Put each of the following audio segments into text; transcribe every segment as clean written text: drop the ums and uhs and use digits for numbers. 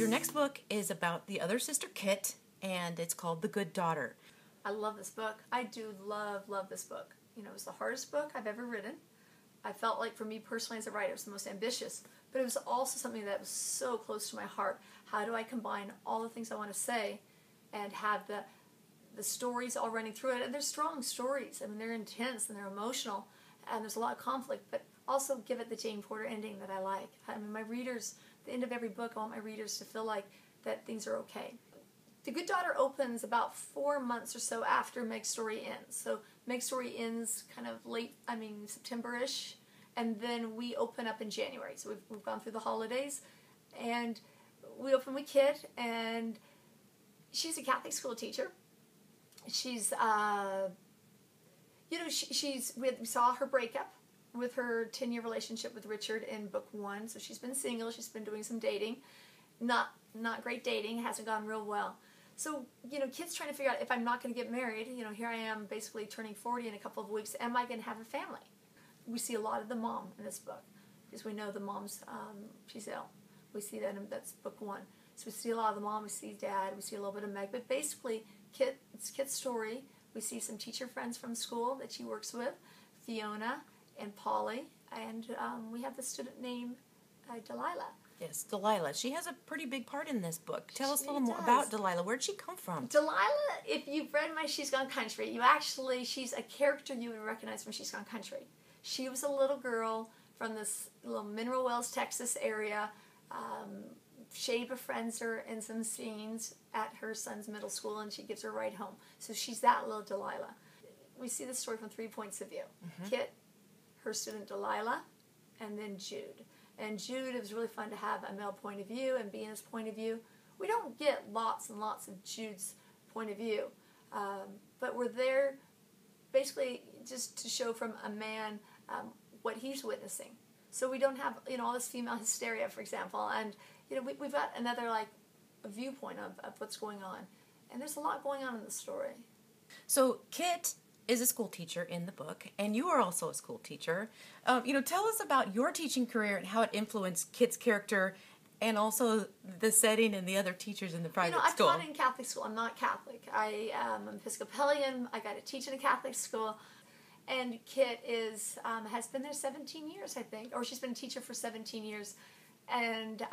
your next book is about the other sister, Kit, and it's called The Good Daughter. I love this book. I do love this book. You know, it was the hardest book I've ever written. I felt like, for me personally as a writer, it was the most ambitious, but it was also something that was so close to my heart. How do I combine all the things I want to say and have the stories all running through it? And they're strong stories. I mean, they're intense and they're emotional, and there's a lot of conflict, but also give it the Jane Porter ending that I like. I mean, my readers, at the end of every book, I want my readers to feel like that things are okay. The Good Daughter opens about 4 months or so after Meg's story ends. So Meg's story ends kind of late, September-ish, and then we open up in January. So we've gone through the holidays, and we open with Kit, and she's a Catholic school teacher. She's, we saw her breakup with her 10-year relationship with Richard in book 1. So she's been single. She's been doing some dating. Not great dating. It hasn't gone real well. So, Kit's trying to figure out, if I'm not going to get married, here I am basically turning 40 in a couple of weeks, am I going to have a family? We see a lot of the mom in this book, because we know the mom's, she's ill. We see that, that's book 1. So we see a lot of the mom, we see dad, we see a little bit of Meg, but basically, it's Kit's story. We see some teacher friends from school that she works with, Fiona and Polly, and we have the student named Delilah. Yes, Delilah. She has a pretty big part in this book. Tell us a little more about Delilah. Where'd she come from? Delilah, if you've read my She's Gone Country, she's a character you would recognize from She's Gone Country. She was a little girl from this little Mineral Wells, Texas area. Shay befriends her in some scenes at her son's middle school, and she gives her a ride home. So she's that little Delilah. We see the story from 3 points of view. Kit, her student Delilah, and then Jude. And Jude, it was really fun to have a male point of view and be in his point of view. We don't get lots and lots of Jude's point of view, but we're there basically just to show from a man what he's witnessing. So we don't have all this female hysteria, for example, and we've got another a viewpoint of what's going on, and there's a lot going on in the story. So Kit is a school teacher in the book, and you are also a school teacher. Tell us about your teaching career and how it influenced Kit's character, and also the setting and the other teachers in the private school. I've taught in Catholic school. I'm not Catholic. I am Episcopalian. I got to teach in a Catholic school, and Kit has been there 17 years, I think, or she's been a teacher for 17 years, and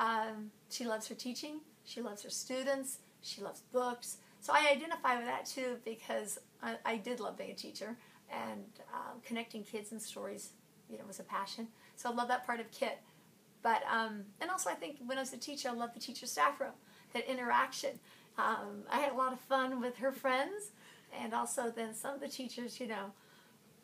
she loves her teaching. She loves her students. She loves books. So I identify with that too, because I did love being a teacher, and connecting kids and stories, was a passion. So I love that part of Kit. But and also I think when I was a teacher, I loved the teacher staff room, that interaction. I had a lot of fun with her friends, and also then some of the teachers,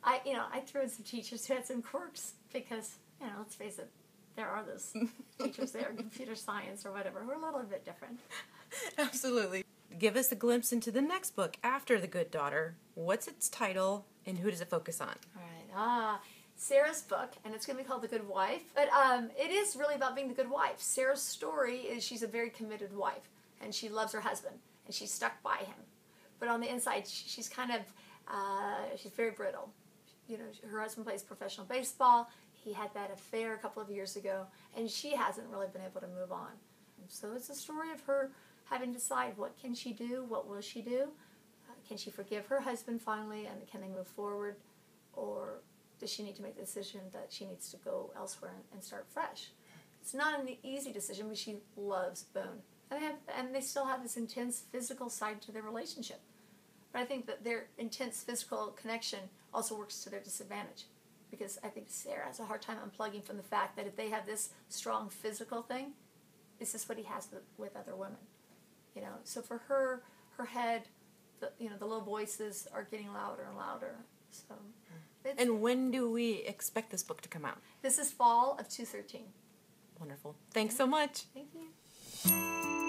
I threw in some teachers who had some quirks, because let's face it, there are those teachers there in computer science or whatever who are a little bit different. Absolutely. Give us a glimpse into the next book after The Good Daughter. What's its title, and who does it focus on? All right. Sarah's book, and it's going to be called The Good Wife. But it is really about being the good wife. Sarah's story is she's a very committed wife, and she loves her husband, and she's stuck by him. But on the inside, she's kind of, she's very brittle. Her husband plays professional baseball. He had that affair a couple of years ago, and she hasn't really been able to move on. So it's a story of her having to decide, what can she do, what will she do, can she forgive her husband finally, and can they move forward, or does she need to make the decision that she needs to go elsewhere and start fresh? It's not an easy decision, but she loves Boone, and they still have this intense physical side to their relationship. But I think that their intense physical connection also works to their disadvantage, because I think Sarah has a hard time unplugging from the fact that if they have this strong physical thing, it's just what he has with other women. So for her head, the little voices are getting louder and louder. So. And when do we expect this book to come out? This is fall of 2013. Wonderful. Thanks so much. Thank you.